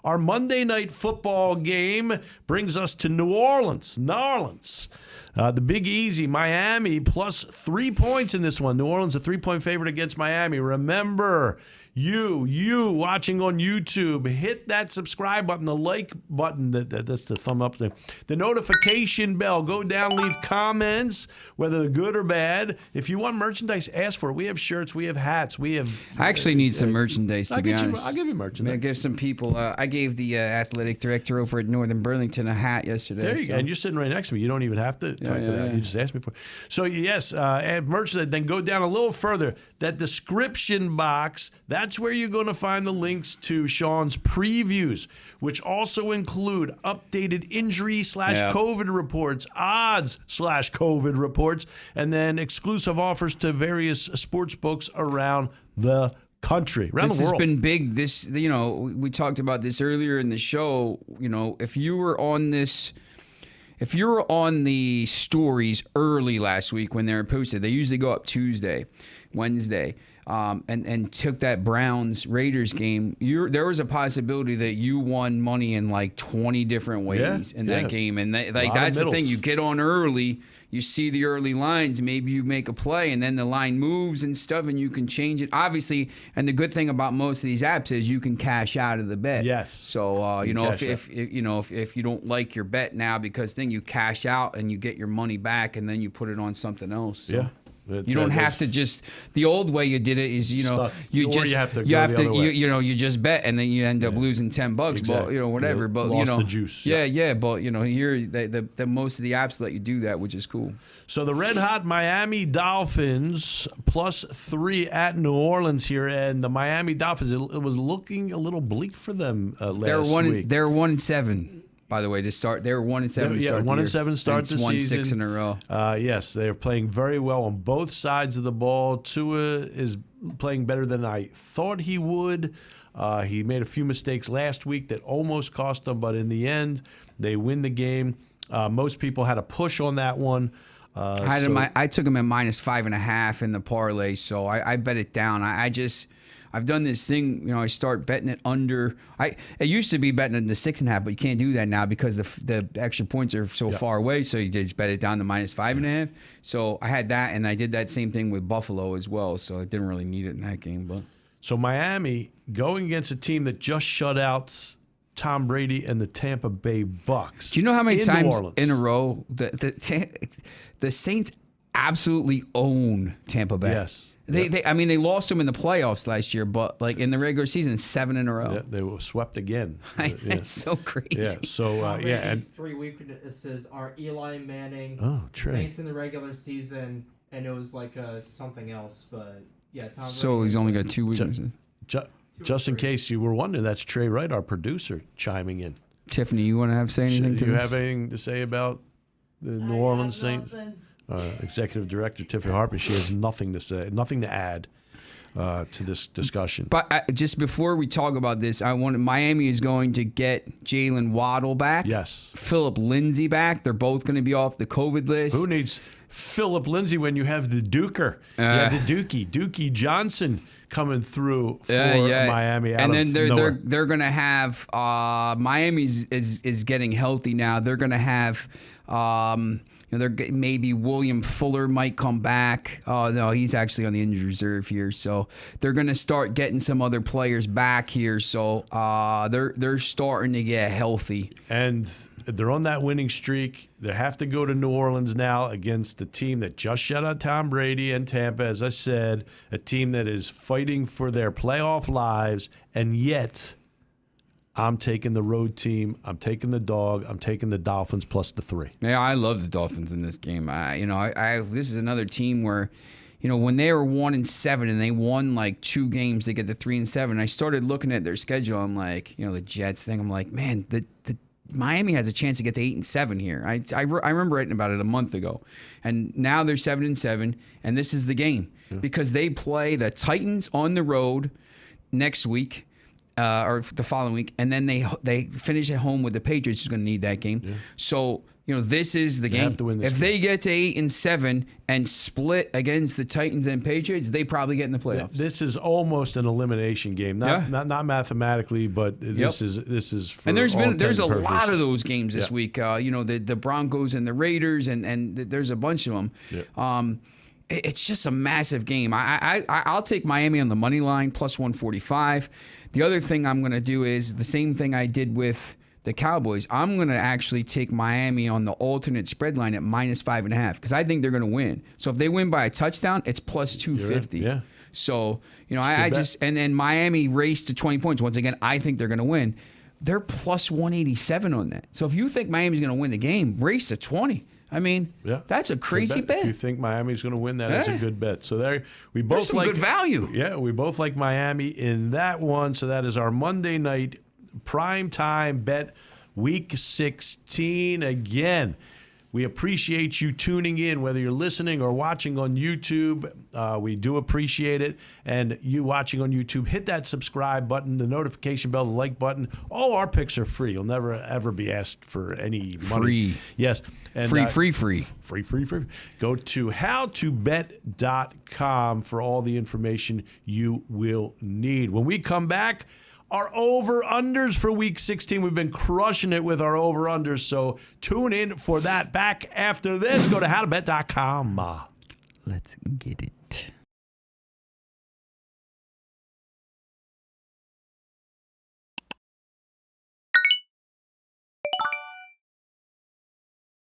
Our Monday night football game brings us to New Orleans. The Big Easy, Miami, plus 3 points in this one. New Orleans, a 3-point favorite against Miami. Remember, you watching on YouTube, hit that subscribe button, the like button, that's the thumb up there, the notification bell. Go down, leave comments, whether they're good or bad. If you want merchandise, ask for it. We have shirts, we have hats, we have. I actually need some merchandise, to be honest. I'll give you merchandise. I give some people. I gave the athletic director over at Northern Burlington a hat yesterday. There you go. And you're sitting right next to me. You don't even have to type it out. You just ask me for it. So, yes, merchandise. Then go down a little further. That description box, that's where you're going to find the links to Sean's previews, which also include updated injury/COVID reports, odds/COVID reports, and then exclusive offers to various sports books around the country, around the world. This has been big. We talked about this earlier in the show. If you were on the stories early last week when they were posted, they usually go up Tuesday, Wednesday, and took that Browns-Raiders game, there was a possibility that you won money in like 20 different ways in that game. And that's the thing. You get on early, you see the early lines, maybe you make a play, and then the line moves and stuff, and you can change it. Obviously, and the good thing about most of these apps is you can cash out of the bet. Yes. So, if you don't like your bet now because you cash out and you get your money back, and then you put it on something else. So. Yeah. You don't have to just. The old way you did it is, you just bet and then you end up losing $10. Exactly. But whatever. But lost the juice. Yeah. But here the most of the apps let you do that, which is cool. So the red hot Miami Dolphins plus 3 at New Orleans here, and the Miami Dolphins. It was looking a little bleak for them last week. They're 1-7. By the way, to start, they were 1-7. Yeah, 1-7 start the season. Won 6 in a row. Yes, they are playing very well on both sides of the ball. Tua is playing better than I thought he would. He made a few mistakes last week that almost cost them, but in the end, they win the game. Most people had a push on that one. I took him at -5.5 in the parlay, so I bet it down. I've done this thing, I start betting it under. It used to be betting it the 6.5, but you can't do that now because the extra points are so far away. So you just bet it down to -5.5. So I had that, and I did that same thing with Buffalo as well. So I didn't really need it in that game. But so Miami going against a team that just shut out Tom Brady and the Tampa Bay Bucks. Do you know how many times in a row the Saints absolutely own Tampa Bay? Yes. They lost them in the playoffs last year, but in the regular season, 7 in a row. Yeah, they were swept again. It's so crazy. Yeah. So and 3 weaknesses are Eli Manning, Saints in the regular season, and it was something else. But yeah, Tom. So he's only got 2 weaknesses. Just in case you were wondering, that's Trey Wright, our producer, chiming in. Tiffany, you want to say anything to this? Do you this? have anything to say about the New Orleans Saints? Executive Director Tiffany Harper, she has nothing to say, nothing to add to this discussion. But just before we talk about this, Miami is going to get Jalen Waddle back. Yes. Phillip Lindsay back. They're both going to be off the COVID list. Who needs Phillip Lindsay when you have the Duker? You have the Dookie Johnson coming through for Miami. And then they're going to have Miami is getting healthy now. They're going to have. Maybe William Fuller might come back. Oh, no, he's actually on the injured reserve here. So they're going to start getting some other players back here. So they're starting to get healthy. And they're on that winning streak. They have to go to New Orleans now against the team that just shut out Tom Brady and Tampa, as I said, a team that is fighting for their playoff lives, and yet I'm taking the road team. I'm taking the dog. I'm taking the Dolphins plus the 3. Yeah, I love the Dolphins in this game. This is another team where, when they were 1-7 and they won 2 games to get the 3-7, I started looking at their schedule. I'm like, the Jets thing. I'm like, man, the Miami has a chance to get to 8-7 here. I remember writing about it a month ago, and now they're 7-7, and this is the game because they play the Titans on the road next week. or the following week, and then they finish at home with the Patriots, who's going to need that game. Yeah. So this is the game. Have to win this if game. they get to 8-7 and split against the Titans and Patriots, they probably get in the playoffs. This is almost an elimination game, not mathematically, but this is. For and there's a purposes. lot of those games this week. The Broncos and the Raiders, and there's a bunch of them. Yeah. It's just a massive game. I'll take Miami on the money line plus 145. The other thing I'm going to do is the same thing I did with the Cowboys. I'm going to actually take Miami on the alternate spread line at minus 5.5 because I think they're going to win. So if they win by a touchdown, it's plus 250. Yeah. So I just and Miami raced to 20 points. Once again, I think they're going to win. They're plus 187 on that. So if you think Miami's going to win the game, race to 20. I mean, that's a crazy bet. If you think Miami's going to win, that is a good bet. So there, we both like good value. Yeah, we both like Miami in that one. So that is our Monday night prime time bet, week 16. Again, we appreciate you tuning in, whether you're listening or watching on YouTube. We do appreciate it. And you watching on YouTube, hit that subscribe button, the notification bell, the like button. All our picks are free. You'll never, ever be asked for any money. Free. Yes. And, free. Free. Go to HowToBet.com for all the information you will need. When we come back, our over-unders for Week 16. We've been crushing it with our over-unders, so tune in for that. Back after this, go to HowToBet.com. Let's get it.